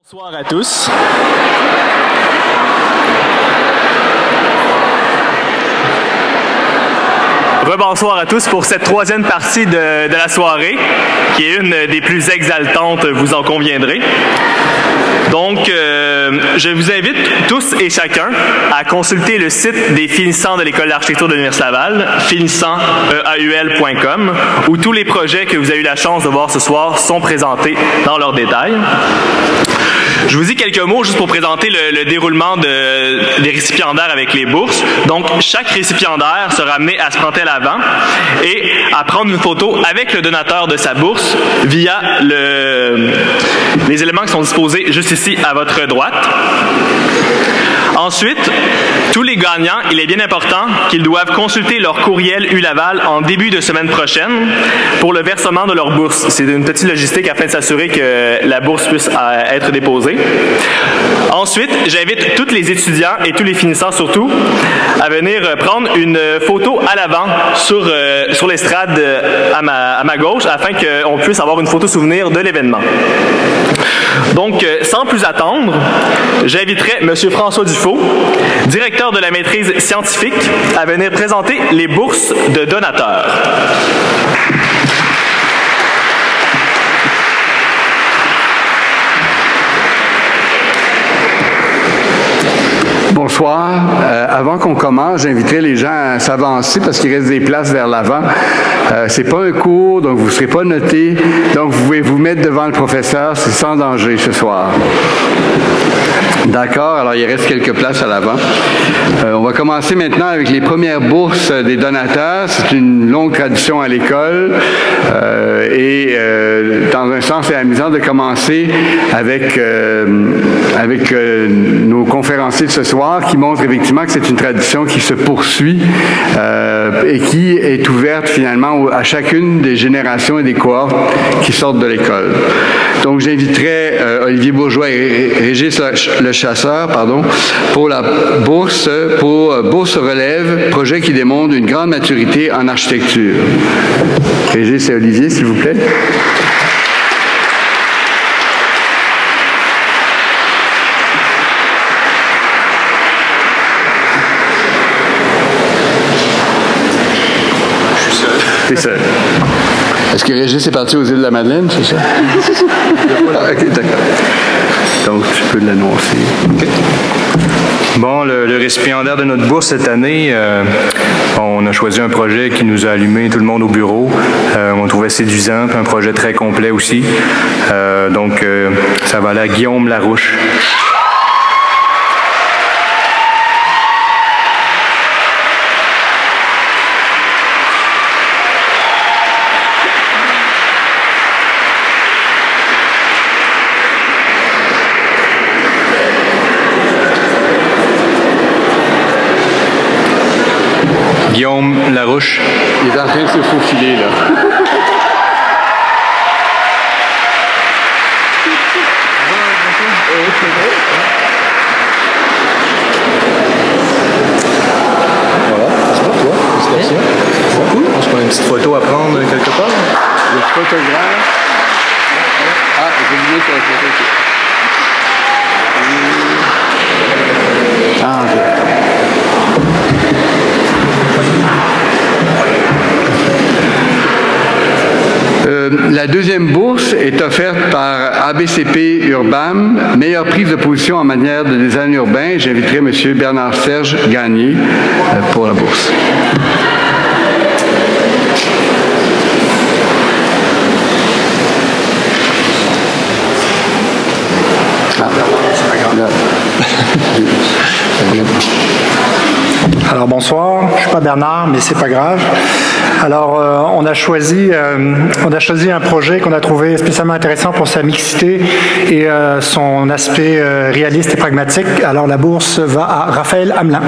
Bonsoir à tous. Rebonsoir à tous pour cette troisième partie de la soirée, qui est une des plus exaltantes, vous en conviendrez. Donc, je vous invite tous et chacun à consulter le site des finissants de l'École d'architecture de l'Université Laval, finissantsaul.com, où tous les projets que vous avez eu la chance de voir ce soir sont présentés dans leurs détails. Je vous dis quelques mots juste pour présenter le déroulement des récipiendaires avec les bourses. Donc, chaque récipiendaire sera amené à se présenter à l'avant et à prendre une photo avec le donateur de sa bourse via les éléments qui sont disposés juste ici à votre droite. Ensuite, tous les gagnants, il est bien important qu'ils doivent consulter leur courriel ULaval en début de semaine prochaine pour le versement de leur bourse. C'est une petite logistique afin de s'assurer que la bourse puisse être déposée. Ensuite, j'invite tous les étudiants et tous les finissants surtout à venir prendre une photo à l'avant sur l'estrade à ma gauche afin qu'on puisse avoir une photo souvenir de l'événement. Donc, sans plus attendre, j'inviterai M. François Dufault, directeur de la maîtrise scientifique, à venir présenter les bourses de donateurs. Bonsoir. Avant qu'on commence, j'inviterai les gens à s'avancer parce qu'il reste des places vers l'avant. C'est pas un cours, donc vous ne serez pas notés. Donc vous pouvez vous mettre devant le professeur, c'est sans danger ce soir. D'accord, alors il reste quelques places à l'avant. On va commencer maintenant avec les premières bourses des donateurs. C'est une longue tradition à l'école et dans un sens, c'est amusant de commencer avec nos conférenciers de ce soir qui montrent effectivement que c'est une tradition qui se poursuit et qui est ouverte finalement à chacune des générations et des cohortes qui sortent de l'école. Donc j'inviterai Olivier Bourgeois et Régis Le Chasseur, pour la bourse Bourse Relève, projet qui démontre une grande maturité en architecture. Régis et Olivier, s'il vous plaît. Je suis seul. T'es seul. Est-ce que Régis est parti aux îles de la Madeleine, c'est ça? Ok, d'accord. Donc, tu peux l'annoncer. Okay. Bon, le récipiendaire de notre bourse cette année, on a choisi un projet qui nous a allumé tout le monde au bureau. On trouvait séduisant, puis un projet très complet aussi. Donc, ça va aller à Guillaume Larouche. Guillaume Larouche. Il est en train de se faufiler, là. Voilà, c'est pour toi. Félicitations. Cool. On se prend une petite photo à prendre quelque part. Le photographe. Ah, j'ai oublié sur la photo. Ah, ok. La deuxième bourse est offerte par ABCP Urbam, meilleure prise de position en matière de design urbain. J'inviterai M. Bernard-Serge Gagné pour la bourse. Alors bonsoir, je ne suis pas Bernard, mais c'est pas grave. Alors on a choisi un projet qu'on a trouvé spécialement intéressant pour sa mixité et son aspect réaliste et pragmatique. Alors la bourse va à Raphaël Hamelin.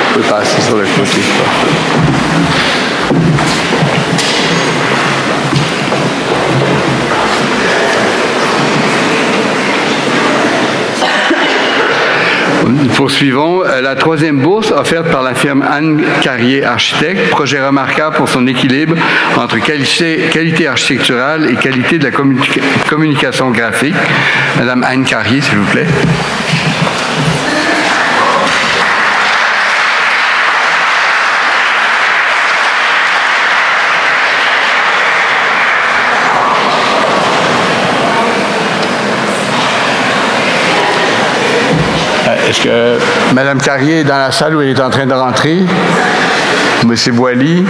Vous pouvez passer sur le côté. Nous poursuivons. La troisième bourse offerte par la firme Anne Carrier Architecte, projet remarquable pour son équilibre entre qualité architecturale et qualité de la communication graphique. Madame Anne Carrier, s'il vous plaît. Est-ce que Mme Carrier est dans la salle où elle est en train de rentrer? Monsieur Boily?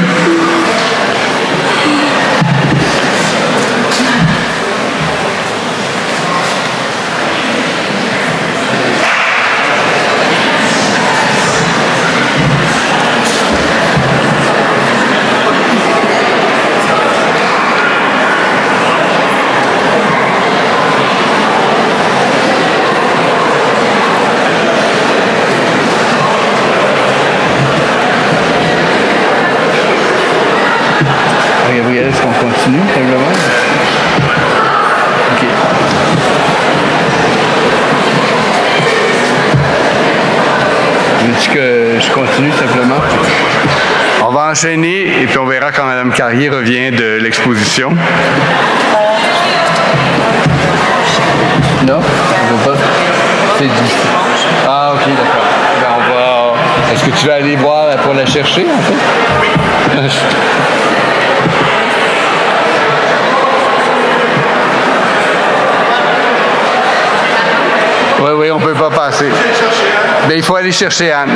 Est-ce qu'on continue, simplement? OK. Veux-tu que je continue, simplement? On va enchaîner et puis on verra quand Mme Carrier revient de l'exposition. Non? On veut pas? C'est du... Ah, OK, d'accord. Ben, on va... Est-ce que tu vas aller voir pour la chercher, en fait? Oui. Oui, on ne peut pas passer. Mais il faut aller chercher Anne.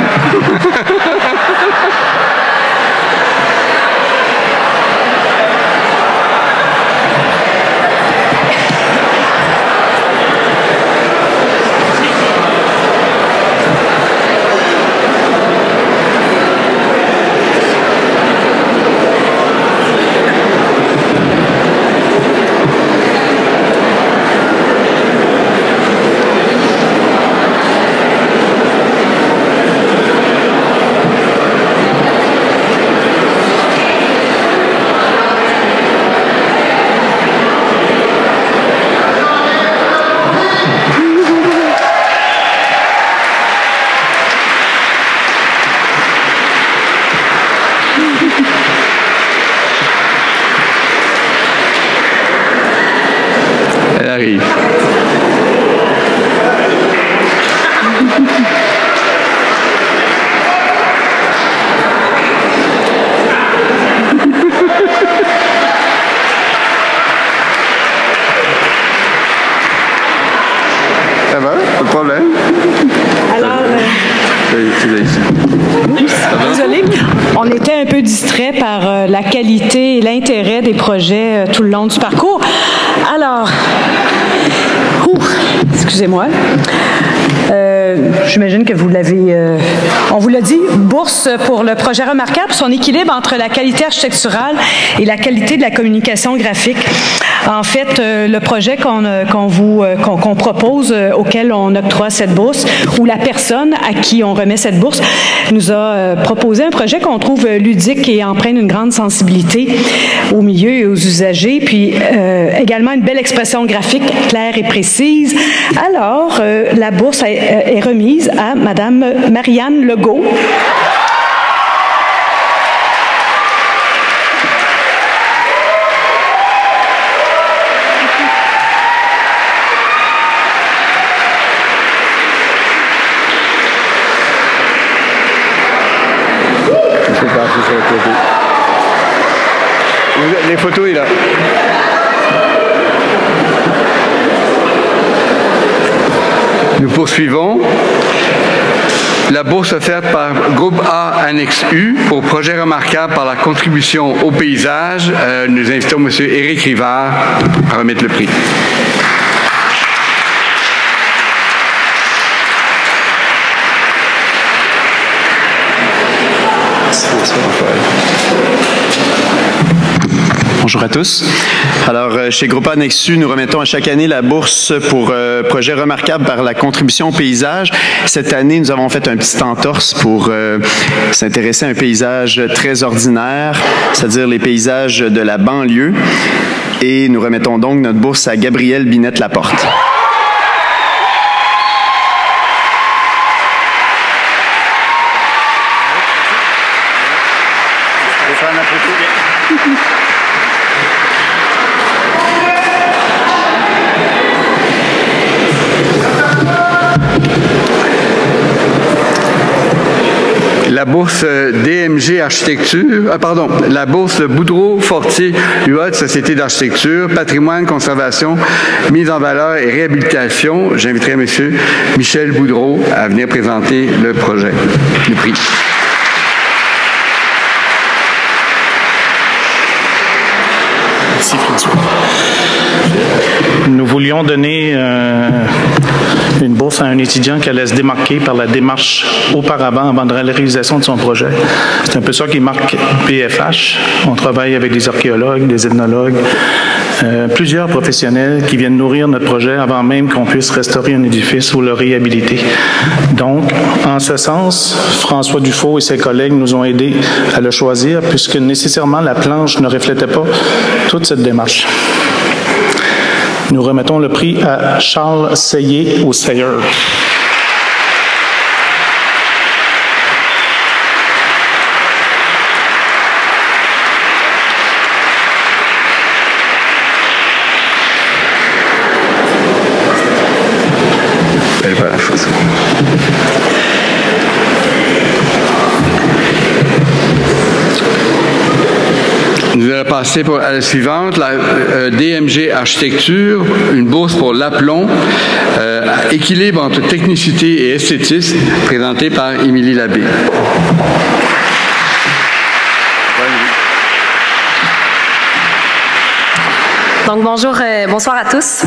Elle arrive. Ça va? Pas de problème? Alors... Désolée. On était un peu distrait par la qualité et l'intérêt des projets tout le long du parcours. Alors, excusez-moi. J'imagine que vous l'avez... on vous l'a dit, bourse pour le projet remarquable, son équilibre entre la qualité architecturale et la qualité de la communication graphique. En fait, le projet qu'on propose, auquel on octroie cette bourse, ou la personne à qui on remet cette bourse, nous a proposé un projet qu'on trouve ludique et empreint d'une grande sensibilité au milieu et aux usagers, puis également une belle expression graphique claire et précise. Alors, la bourse est remise à Mme Marianne Legault. Les photos, il est là. Nous poursuivons. La bourse offerte par Groupe A Annexe U pour projet remarquable par la contribution au paysage. Nous invitons M. Éric Rivard à remettre le prix. Bonjour à tous. Alors, chez Groupe Annexe U, nous remettons à chaque année la bourse pour projet remarquable par la contribution au paysage. Cette année, nous avons fait un petit entorse pour s'intéresser à un paysage très ordinaire, c'est-à-dire les paysages de la banlieue. Et nous remettons donc notre bourse à Gabrielle Binette-Laporte. la bourse DMG Architecture, la bourse Boudreau-Fortier UA de Société d'architecture, patrimoine, conservation, mise en valeur et réhabilitation. J'inviterai M. Michel Boudreau à venir présenter le projet, le prix. Merci François. Nous voulions donner une bourse à un étudiant qui allait se démarquer par la démarche auparavant, avant de la réalisation de son projet. C'est un peu ça qui marque PFH. On travaille avec des archéologues, des ethnologues, plusieurs professionnels qui viennent nourrir notre projet avant même qu'on puisse restaurer un édifice ou le réhabiliter. Donc, en ce sens, François Dufault et ses collègues nous ont aidés à le choisir puisque nécessairement la planche ne reflétait pas toute cette démarche. Nous remettons le prix à Charles Seyer au Sayer. Nous allons passer à la suivante, la DMG Architecture, une bourse pour l'aplomb, équilibre entre technicité et esthétisme, présentée par Émilie Labbé. Donc bonsoir à tous.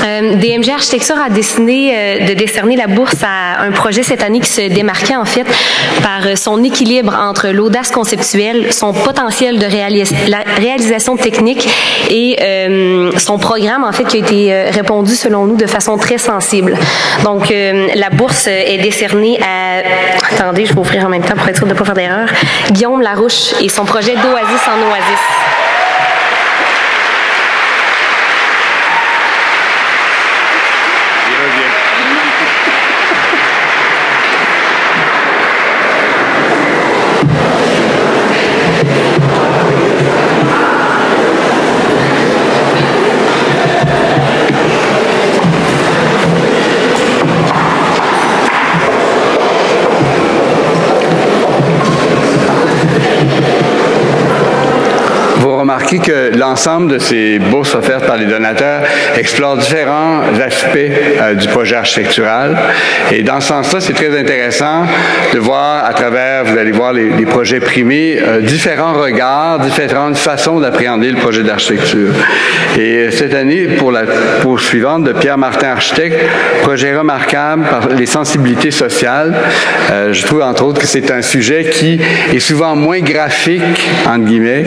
DMG Architecture a décidé de décerner la bourse à un projet cette année qui se démarquait en fait par son équilibre entre l'audace conceptuelle, son potentiel de réalisation technique et son programme en fait qui a été répondu selon nous de façon très sensible. Donc la bourse est décernée à, attendez, je vais ouvrir en même temps pour être sûr de ne pas faire d'erreur, Guillaume Larouche et son projet d'Oasis en Oasis. Remarquez que l'ensemble de ces bourses offertes par les donateurs explore différents aspects du projet architectural. Et dans ce sens-là, c'est très intéressant de voir à travers, vous allez voir les projets primés, différents regards, différentes façons d'appréhender le projet d'architecture. Et cette année, pour la bourse suivante de Pierre Martin Architecte, projet remarquable par les sensibilités sociales. Je trouve entre autres que c'est un sujet qui est souvent moins graphique, entre guillemets,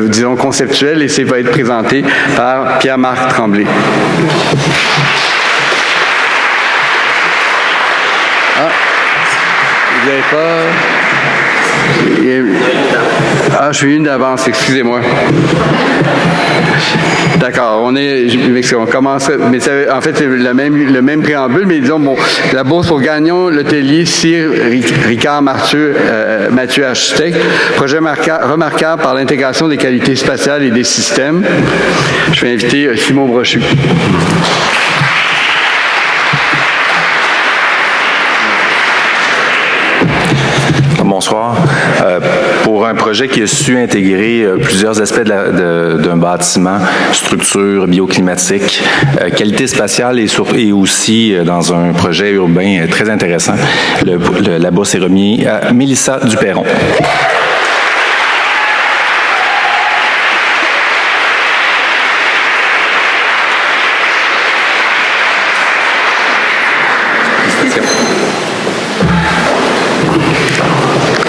disons, conceptuel, et ça va être présenté par Pierre-Marc Tremblay. Ah, vous n'avez pas... Ah, je suis une d'avance, excusez-moi. D'accord, on commence, mais en fait, c'est le même préambule, mais disons, bon, la bourse pour Gagnon, Letellier, Cyr, Ricard, Mathieu Architecte, projet remarquable par l'intégration des qualités spatiales et des systèmes. Je vais inviter Simon Brochu. Bonsoir. Pour un projet qui a su intégrer plusieurs aspects d'un bâtiment, structure, bioclimatique, qualité spatiale et aussi dans un projet urbain très intéressant, la bourse est remise à Mélissa Duperron.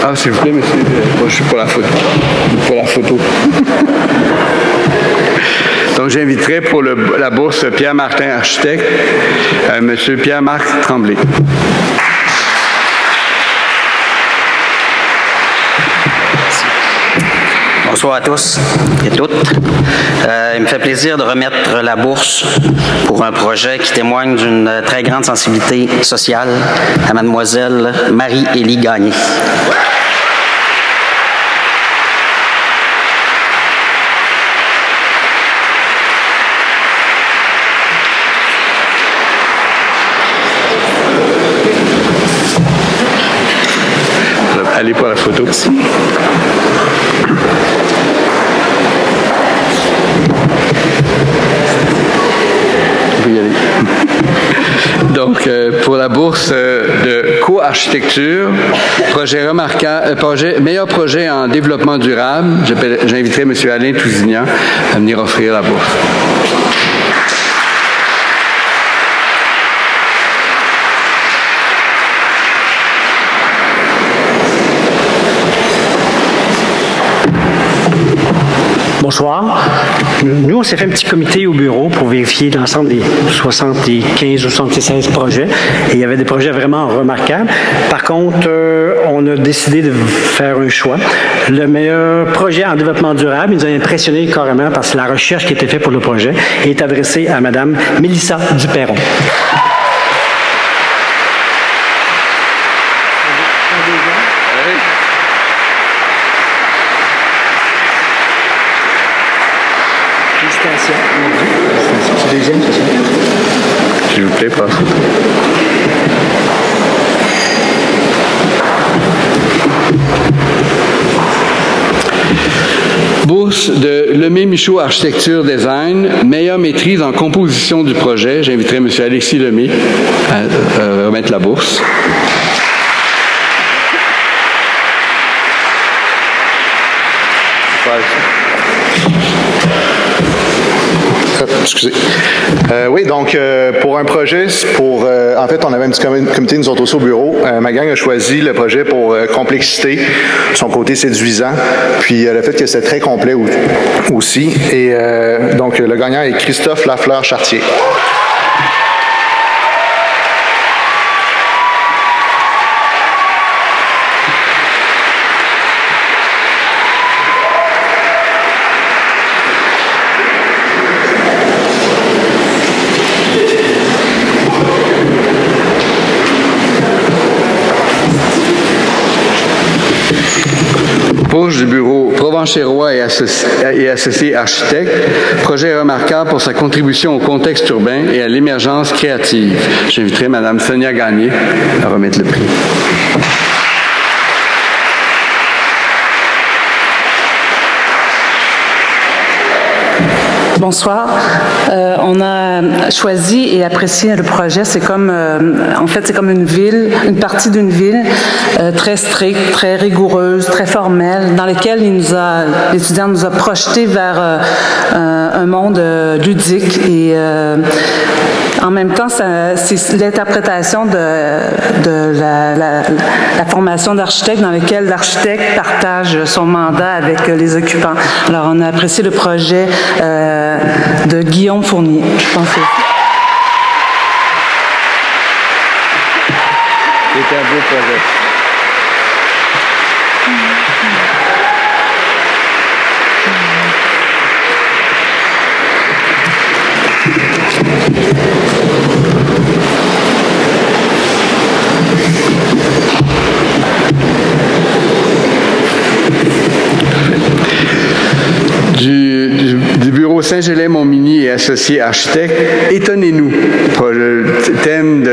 Ah, s'il vous plaît, monsieur, moi, je suis pour la photo. Pour la photo. Donc, j'inviterai pour la bourse Pierre Martin Architecte, monsieur Pierre-Marc Tremblay. Bonsoir à tous et toutes. Il me fait plaisir de remettre la bourse pour un projet qui témoigne d'une très grande sensibilité sociale à mademoiselle Marie-Élie Gagné. aller pour la photo. Merci. Vous y allez. Donc, pour la bourse de co-architecture, meilleur projet en développement durable, j'inviterai M. Alain Tousignan à venir offrir la bourse. Bonsoir. Nous, on s'est fait un petit comité au bureau pour vérifier l'ensemble des 75 ou 76 projets. Et il y avait des projets vraiment remarquables. Par contre, on a décidé de faire un choix. Le meilleur projet en développement durable, il nous a impressionné carrément parce que la recherche qui était faite pour le projet est adressée à Mme Mélissa Duperron. Deuxième, s'il vous plaît, pas. Bourse de Lemay-Michaud Architecture Design, meilleure maîtrise en composition du projet. J'inviterai M. Alexis Lemay à remettre la bourse. Excusez. Oui, donc pour un projet, en fait, on avait un petit comité, nous autres aussi au bureau. Ma gang a choisi le projet pour complexité, son côté séduisant, puis le fait que c'est très complet aussi. Et donc, le gagnant est Christophe Lafleur-Chartier. Bourse du bureau Provencher-Roy et associés architectes, projet remarquable pour sa contribution au contexte urbain et à l'émergence créative. J'inviterai Mme Sonia Gagné à remettre le prix. Bonsoir. On a choisi et apprécié le projet. C'est comme, en fait, c'est comme une ville, une partie d'une ville très stricte, très rigoureuse, très formelle, dans laquelle l'étudiant nous a projetés vers un monde ludique et en même temps, c'est l'interprétation de la formation d'architecte dans laquelle l'architecte partage son mandat avec les occupants. Alors, on a apprécié le projet de Guillaume Fournier, je pense. C'était un beau projet. Du bureau Saint-Gelais-Montmigny et associés architectes, étonnez-nous, le thème de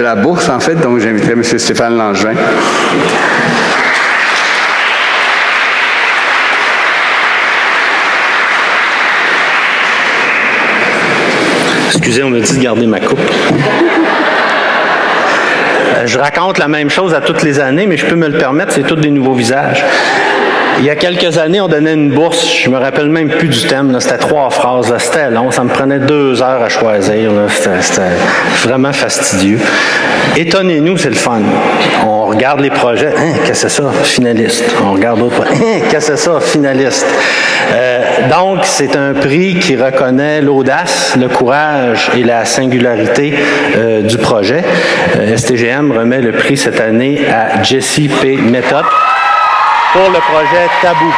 la bourse, en fait, donc j'inviterai M. Stéphane Langevin. Excusez, on m'a dit de garder ma coupe. Je raconte la même chose à toutes les années, mais je peux me le permettre, c'est tous des nouveaux visages. Il y a quelques années, on donnait une bourse, je me rappelle même plus du thème, c'était 3 phrases, c'était long, ça me prenait 2 heures à choisir, c'était vraiment fastidieux. Étonnez-nous, c'est le fun. On regarde les projets, qu'est-ce que c'est ça, finaliste. On regarde d'autres projets, qu'est-ce que c'est ça, finaliste. Donc, c'est un prix qui reconnaît l'audace, le courage et la singularité du projet. STGM remet le prix cette année à Jessie P. Method pour le projet Tabou.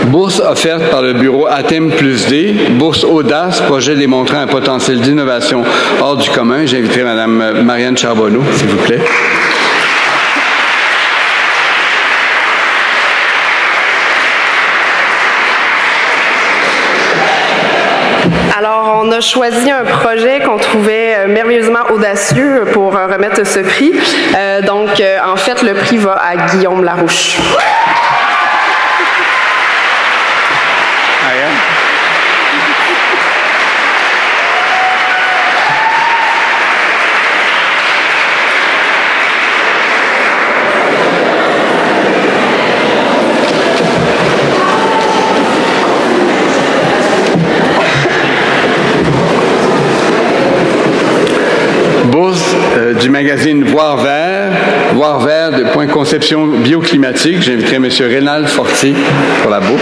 Bourse offerte par le bureau ATEM+D, bourse Audace, projet démontrant un potentiel d'innovation hors du commun. J'inviterai Mme Marianne Charbonneau, s'il vous plaît. Alors, on a choisi un projet qu'on trouvait merveilleusement audacieux pour remettre ce prix. En fait, le prix va à Guillaume Larouche. Bourse du magazine Voir Vert de Point Conception Bioclimatique. J'inviterai M. Rénal Fortier pour la bourse.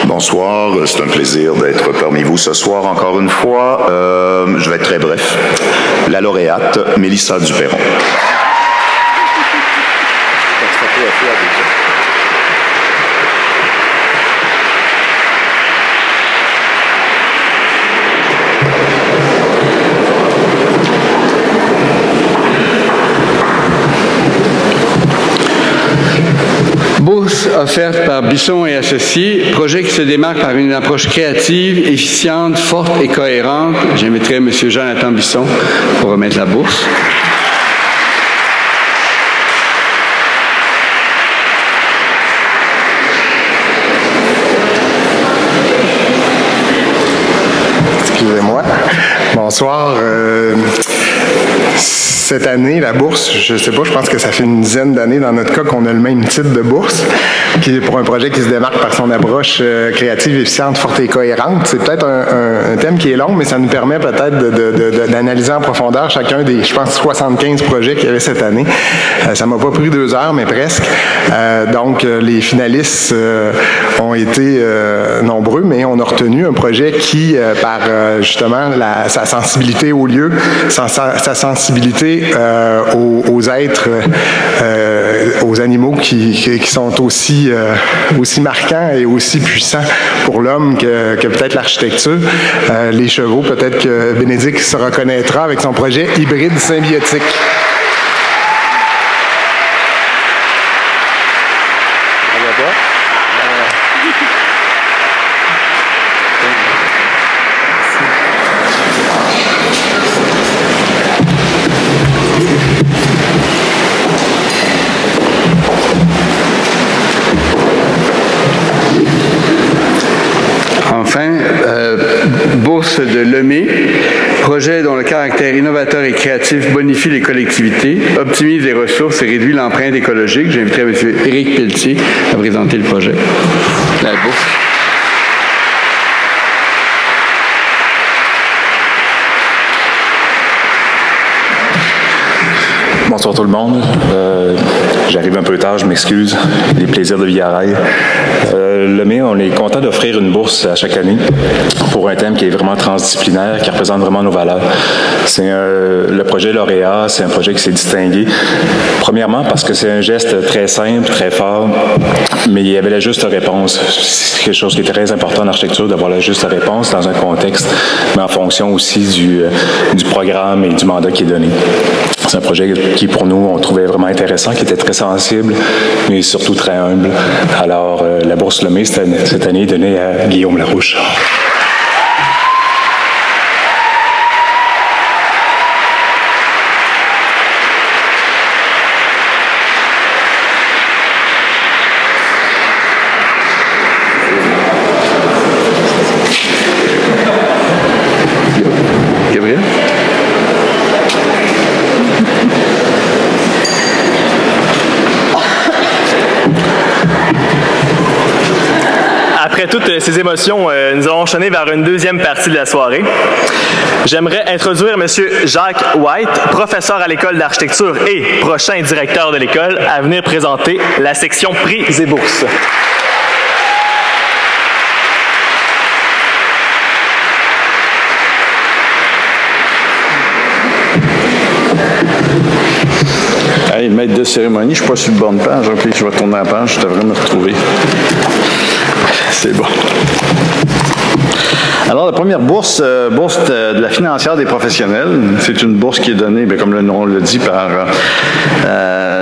Bonsoir, c'est un plaisir d'être parmi vous ce soir encore une fois. Je vais être très bref. La lauréate, Mélissa Duperron. Bourse offerte par Bisson et Associés, projet qui se démarque par une approche créative, efficiente, forte et cohérente. J'inviterai M. Jonathan Bisson pour remettre la bourse. Excusez-moi. Bonsoir. Cette année, la bourse, je ne sais pas, je pense que ça fait une dizaine d'années dans notre cas qu'on a le même titre de bourse, qui est pour un projet qui se démarque par son approche créative, efficiente, forte et cohérente. C'est peut-être un thème qui est long, mais ça nous permet peut-être d'analyser en profondeur chacun des, je pense, 75 projets qu'il y avait cette année. Ça m'a pas pris 2 heures, mais presque. Donc, les finalistes ont été nombreux, mais on a retenu un projet qui, par justement sa sensibilité au lieu, sa sensibilité aux êtres, aux animaux qui sont aussi marquants et aussi puissants pour l'homme que peut-être l'architecture. Les chevaux, peut-être que Bénédicte se reconnaîtra avec son projet hybride symbiotique. Bourse de Lemay, projet dont le caractère innovateur et créatif bonifie les collectivités, optimise les ressources et réduit l'empreinte écologique. J'inviterai M. Éric Pelletier à présenter le projet. La bourse. Bonsoir tout le monde. J'arrive un peu tard, je m'excuse. Les plaisirs de Villarail. Lemay, on est content d'offrir une bourse à chaque année pour un thème qui est vraiment transdisciplinaire, qui représente vraiment nos valeurs. C'est le projet lauréat, c'est un projet qui s'est distingué. Premièrement, parce que c'est un geste très simple, très fort, mais il y avait la juste réponse. C'est quelque chose qui est très important en architecture, d'avoir la juste réponse dans un contexte, mais en fonction aussi du programme et du mandat qui est donné. C'est un projet qui, pour nous, on trouvait vraiment intéressant, qui était très sensible, mais surtout très humble. Alors, la bourse Lemay, cette année, est donnée à Guillaume Larouche. Gabriel? Après toutes ces émotions, nous allons enchaîner vers une deuxième partie de la soirée. J'aimerais introduire M. Jacques White, professeur à l'École d'architecture et prochain directeur de l'école, à venir présenter la section prix et bourses. le maître de cérémonie. Je ne suis pas sur le bonne page. OK, je vais tourner la page. Je devrais me retrouver. C'est bon. Alors, la première bourse, bourse de la financière des professionnels, c'est une bourse qui est donnée, bien, comme le nom le dit, par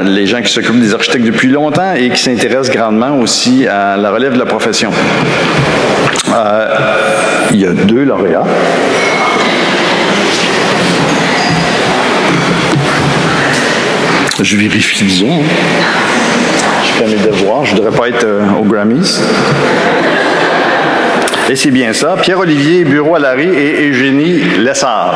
les gens qui s'occupent des architectes depuis longtemps et qui s'intéressent grandement aussi à la relève de la profession. Il y a 2 lauréats. Je vérifie bien. Je fais mes devoirs. Je ne devrais pas être aux Grammys. Et c'est bien ça. Pierre-Olivier Bureau-Allary et Eugénie Lessard.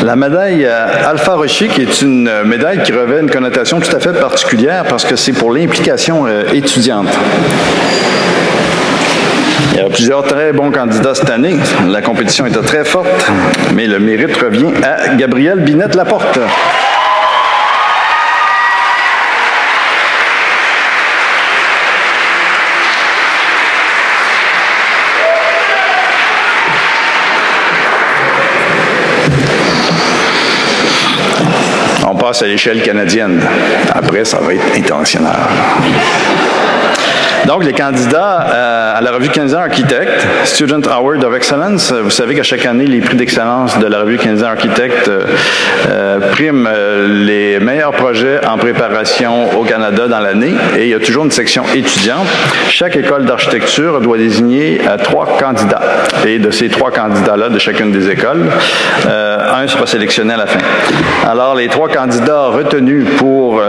La médaille Alpha Rocher, qui est une médaille qui revêt une connotation tout à fait particulière parce que c'est pour l'implication étudiante. Il y a plusieurs très bons candidats cette année. La compétition était très forte, mais le mérite revient à Gabrielle Binette-Laporte. On passe à l'échelle canadienne. Après, ça va être international. Donc, les candidats à la Revue canadienne Architecte, Student Award of Excellence, vous savez qu'à chaque année, les prix d'excellence de la Revue canadienne Architecte priment les meilleurs projets en préparation au Canada dans l'année, et il y a toujours une section étudiante. Chaque école d'architecture doit désigner 3 candidats, et de ces 3 candidats-là, de chacune des écoles, un sera sélectionné à la fin. Alors, les 3 candidats retenus pour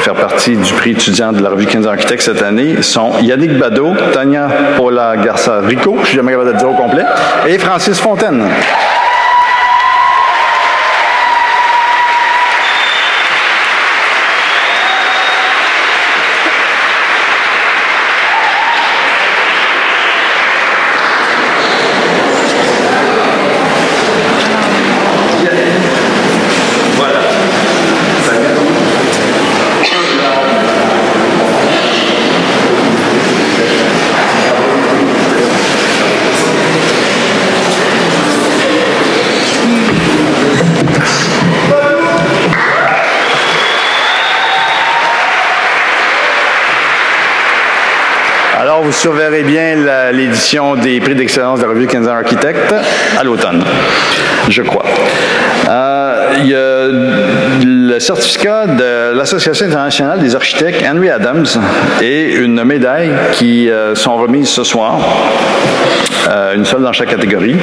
faire partie du prix étudiant de la Revue canadienne Architecte cette année sont Yannick Badeau, Tania Paula Garza-Rico, je ne suis jamais capable de le dire au complet, et Francis Fontaine. Vous surveillerez bien l'édition des prix d'excellence de la Revue canadienne Architecte à l'automne, je crois. Il y a le certificat de l'Association internationale des architectes Henry Adams et une médaille qui sont remises ce soir, une seule dans chaque catégorie.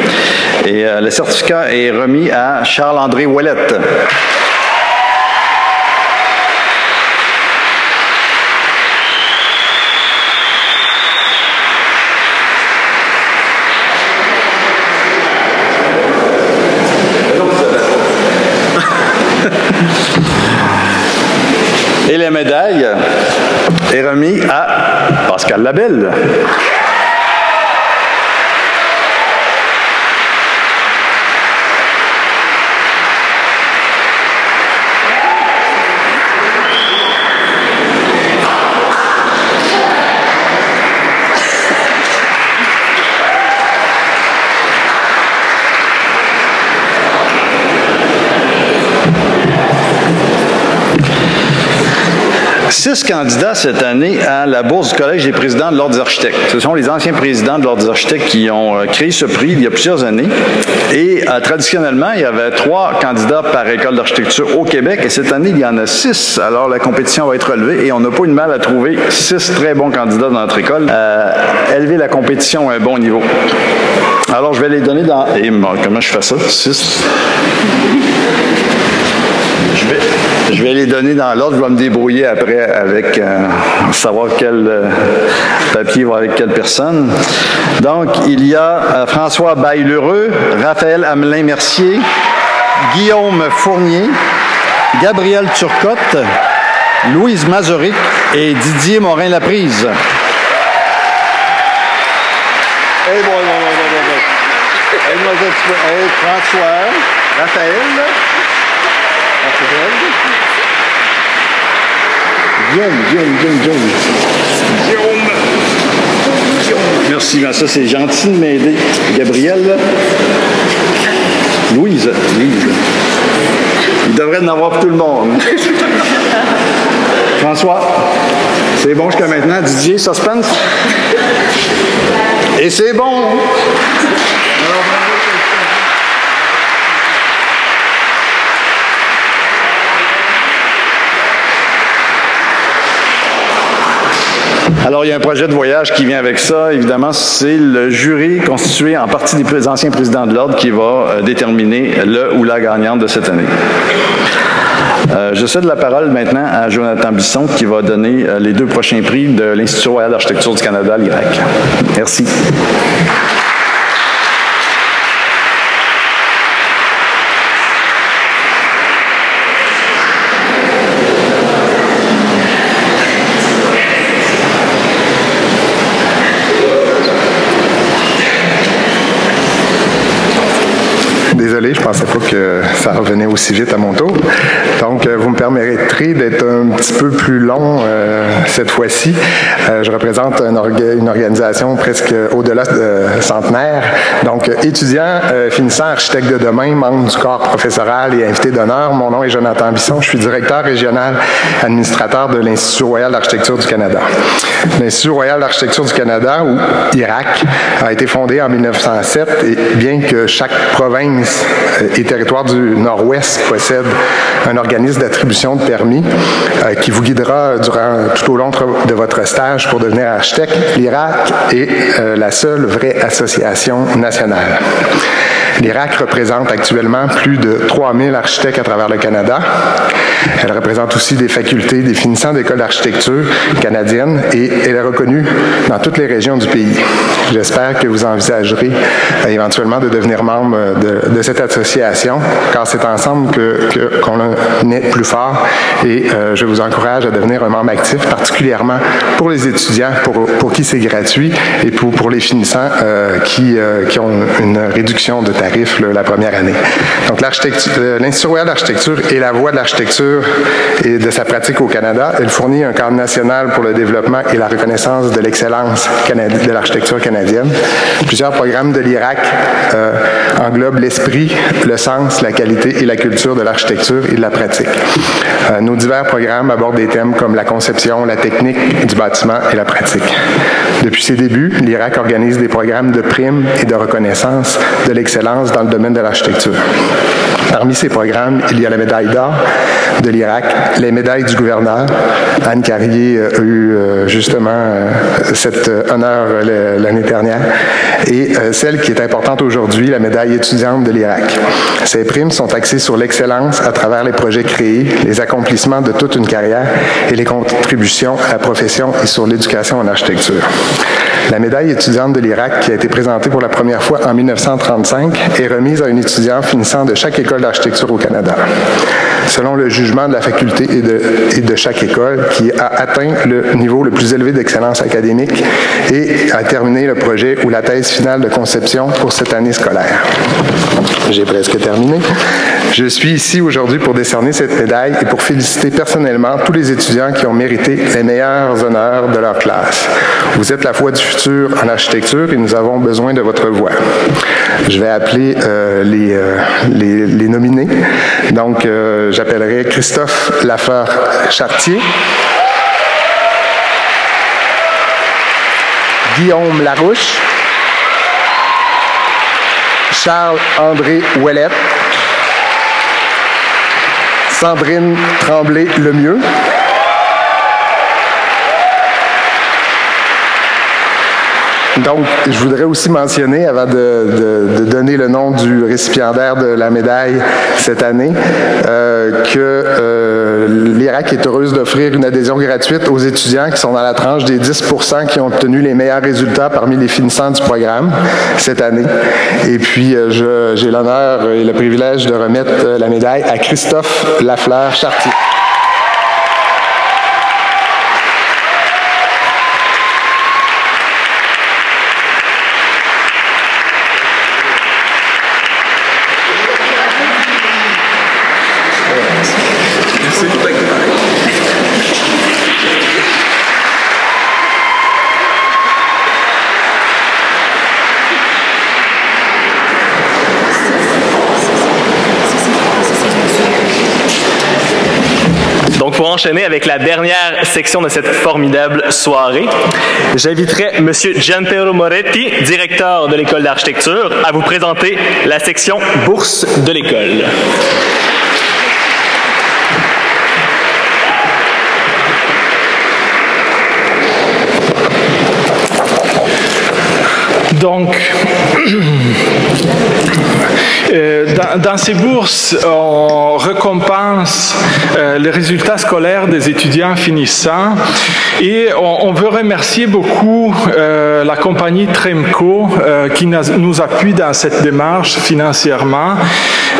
Et le certificat est remis à Charles-André Ouellette. Et la médaille est remise à Pascal Labelle. Six candidats cette année à la bourse du Collège des présidents de l'Ordre des architectes. Ce sont les anciens présidents de l'Ordre des architectes qui ont créé ce prix il y a plusieurs années. Et traditionnellement, il y avait 3 candidats par école d'architecture au Québec. Et cette année, il y en a 6. Alors, la compétition va être relevée et on n'a pas eu de mal à trouver 6 très bons candidats dans notre école. Élever la compétition à un bon niveau. Alors, je vais les donner dans... Et comment je fais ça? 6. Je vais les donner dans l'ordre. Je vais me débrouiller après avec savoir quel papier va avec quelle personne. Donc, il y a François Baille-Lheureux, Raphaël Hamelin-Mercier, Guillaume Fournier, Gabriel Turcotte, Louise Mazuric et Didier Morin-Laprise. François, Raphaël. Guillaume. Merci, ben ça c'est gentil de m'aider. Gabriel. Louise. Il devrait en avoir pour tout le monde. François, c'est bon jusqu'à maintenant. Didier, suspense. Et c'est bon. Alors, il y a un projet de voyage qui vient avec ça. Évidemment, c'est le jury constitué en partie des anciens présidents de l'Ordre qui va déterminer le ou la gagnante de cette année. Je cède la parole maintenant à Jonathan Bisson qui va donner les 2 prochains prix de l'Institut royal d'architecture du Canada, l'IRAC. Merci. Désolé, je ne pensais pas que ça revenait aussi vite à mon tour. Donc, vous me permettrez d'être un petit peu plus long cette fois-ci. Je représente une organisation presque au-delà de centenaire. Donc, étudiant, finissant architecte de demain, membre du corps professoral et invité d'honneur. Mon nom est Jonathan Bisson. Je suis directeur régional administrateur de l'Institut royal d'architecture du Canada. L'Institut royal d'architecture du Canada, ou IRAC, a été fondé en 1907 et bien que chaque province et territoire du Nord-Ouest possède un organisme d'attribution de permis qui vous guidera tout au long de votre stage pour devenir architecte. L'IRAC est la seule vraie association nationale. L'IRAC représente actuellement plus de 3000 architectes à travers le Canada. Elle représente aussi des facultés, des finissants d'écoles d'architecture canadiennes et elle est reconnue dans toutes les régions du pays. J'espère que vous envisagerez éventuellement de devenir membre de cette association, car c'est ensemble qu'on est plus fort et je vous encourage à devenir un membre actif, particulièrement pour les étudiants pour qui c'est gratuit et pour les finissants qui ont une réduction de tarifs la première année. Donc l'Institut royal d'architecture est la voie de l'architecture et de sa pratique au Canada. Elle fournit un cadre national pour le développement et la reconnaissance de l'excellence de l'architecture canadienne. Plusieurs programmes de l'IRAC englobent l'esprit, le sens, la qualité et la culture de l'architecture et de la pratique. Nos divers programmes abordent des thèmes comme la conception, la technique du bâtiment et la pratique. Depuis ses débuts, l'IRAC organise des programmes de primes et de reconnaissance de l'excellence dans le domaine de l'architecture. Parmi ces programmes, il y a la médaille d'or de l'IRAC, les médailles du gouverneur. Anne Carrier a eu justement cet honneur l'année dernière. Et celle qui est importante aujourd'hui, la médaille étudiante de l'IRAC. Ces primes sont axées sur l'excellence à travers les projets créés, les accomplissements de toute une carrière et les contributions à la profession et sur l'éducation en architecture. La médaille étudiante de l'IRAC, qui a été présentée pour la première fois en 1935, est remise à un étudiant finissant de chaque école d'architecture au Canada, selon le jugement de la faculté et de chaque école qui a atteint le niveau le plus élevé d'excellence académique et a terminé le projet ou la thèse finale de conception pour cette année scolaire. J'ai presque terminé. Je suis ici aujourd'hui pour décerner cette médaille et pour féliciter personnellement tous les étudiants qui ont mérité les meilleurs honneurs de leur classe. Vous êtes la voix du futur en architecture et nous avons besoin de votre voix. Je vais appeler les nominés. Donc, j'appellerai Christophe Lafleur-Chartier, Guillaume Larouche, Charles-André Ouellette, Sandrine Tremblay-Lemieux, donc, je voudrais aussi mentionner, avant de donner le nom du récipiendaire de la médaille cette année, que l'IRAC est heureuse d'offrir une adhésion gratuite aux étudiants qui sont dans la tranche des 10% qui ont obtenu les meilleurs résultats parmi les finissants du programme cette année. Et puis, j'ai l'honneur et le privilège de remettre la médaille à Christophe Lafleur-Chartier. pour enchaîner avec la dernière section de cette formidable soirée, j'inviterai M. Gianpiero Moretti, directeur de l'École d'architecture, à vous présenter la section bourse de l'école. Donc, dans ces bourses, on récompense les résultats scolaires des étudiants finissants et on veut remercier beaucoup la compagnie Tremco qui nous appuie dans cette démarche financièrement.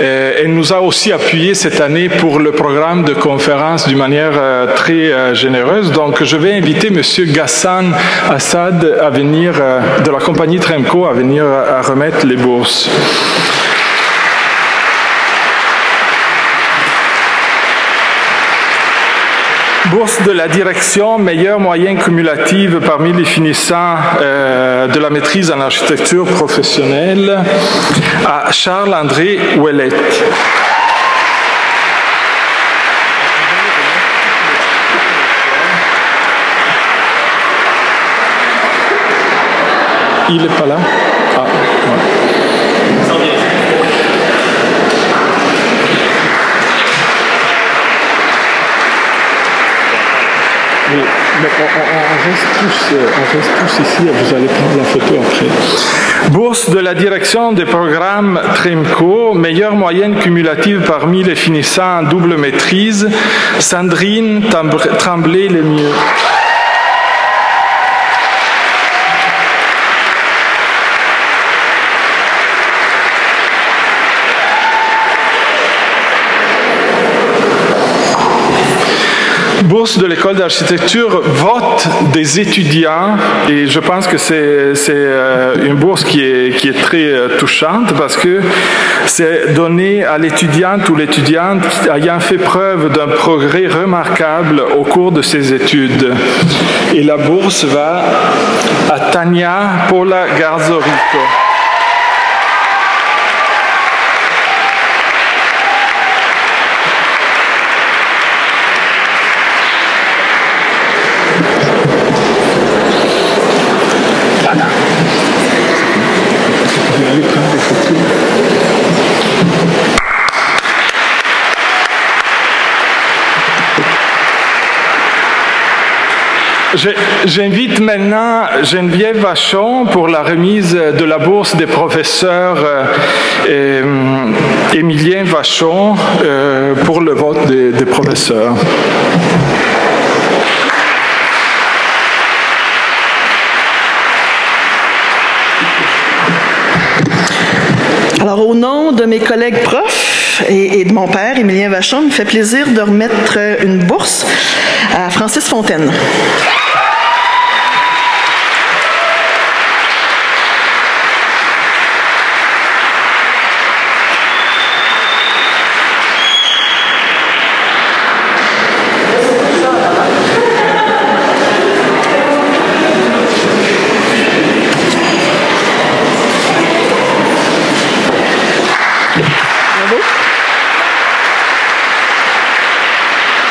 Elle nous a aussi appuyé cette année pour le programme de conférence d'une manière très généreuse. Donc, je vais inviter M. Ghassan Assad à venir de la compagnie Tremco à venir à remettre les bourses. Bourse de la direction, meilleure moyenne cumulative parmi les finissants de la maîtrise en architecture professionnelle à Charles-André Ouellette. Il n'est pas là? Ah, ouais. Mais on reste tous ici et vous allez prendre la photo après. Bourse de la direction des programmes Tremco, meilleure moyenne cumulative parmi les finissants en double maîtrise, Sandrine Tremblay-Lemieux. Bourse de l'école d'architecture, vote des étudiants, et je pense que c'est une bourse qui est très touchante parce que c'est donné à l'étudiante ou l'étudiante ayant fait preuve d'un progrès remarquable au cours de ses études. Et la bourse va à Tania Paula Garzorico. J'invite maintenant Geneviève Vachon pour la remise de la bourse des professeurs Émilien Vachon pour le vote des professeurs. Alors, au nom de mes collègues profs et de mon père, Émilien Vachon, il me fait plaisir de remettre une bourse à Francis Fontaine.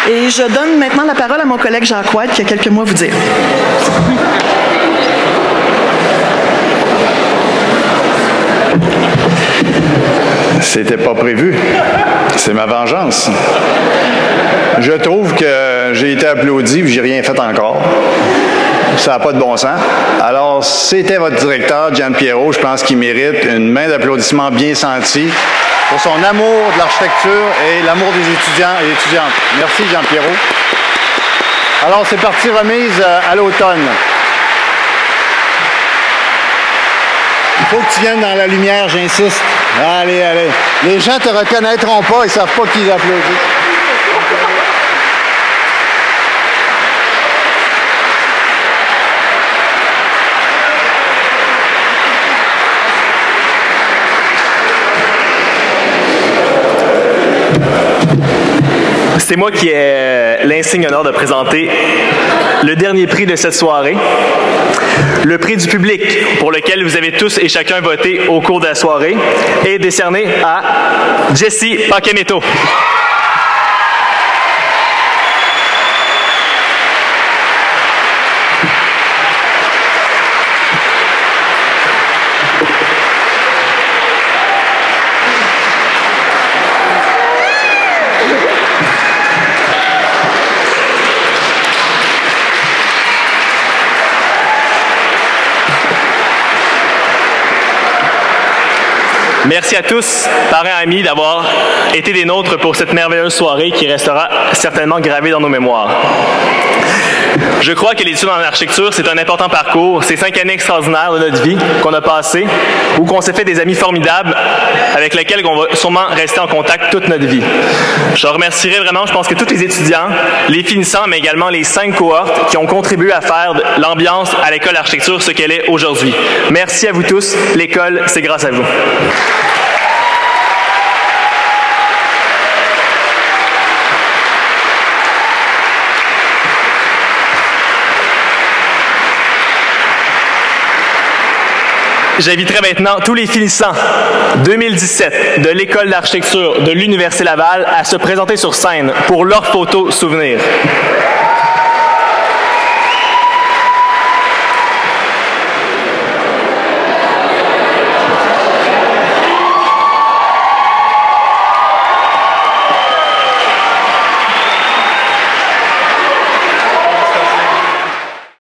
Et je donne maintenant la parole à mon collègue Jean Couette qui a quelques mots à vous dire. C'était pas prévu. C'est ma vengeance. Je trouve que j'ai été applaudi et j'ai rien fait encore. Ça n'a pas de bon sens. Alors, c'était votre directeur, Gianpiero. Je pense qu'il mérite une main d'applaudissement bien sentie pour son amour de l'architecture et l'amour des étudiants et étudiantes. Merci, Gianpiero. Alors, c'est parti, remise à l'automne. Il faut que tu viennes dans la lumière, j'insiste. Allez, allez. Les gens te reconnaîtront pas, ils ne savent pas qui applaudit. C'est moi qui ai l'insigne honneur de présenter le dernier prix de cette soirée, le prix du public, pour lequel vous avez tous et chacun voté au cours de la soirée, est décerné à Jessie Paquemeto. Merci à tous, parents et amis, d'avoir été des nôtres pour cette merveilleuse soirée qui restera certainement gravée dans nos mémoires. Je crois que l'étude en architecture, c'est un important parcours. C'est 5 années extraordinaires de notre vie qu'on a passées, où qu'on s'est fait des amis formidables avec lesquels on va sûrement rester en contact toute notre vie. Je remercierai vraiment, je pense que tous les étudiants, les finissants, mais également les 5 cohortes qui ont contribué à faire de l'ambiance à l'école d'architecture ce qu'elle est aujourd'hui. Merci à vous tous. L'école, c'est grâce à vous. J'inviterai maintenant tous les finissants 2017 de l'École d'architecture de l'Université Laval à se présenter sur scène pour leur photo souvenir.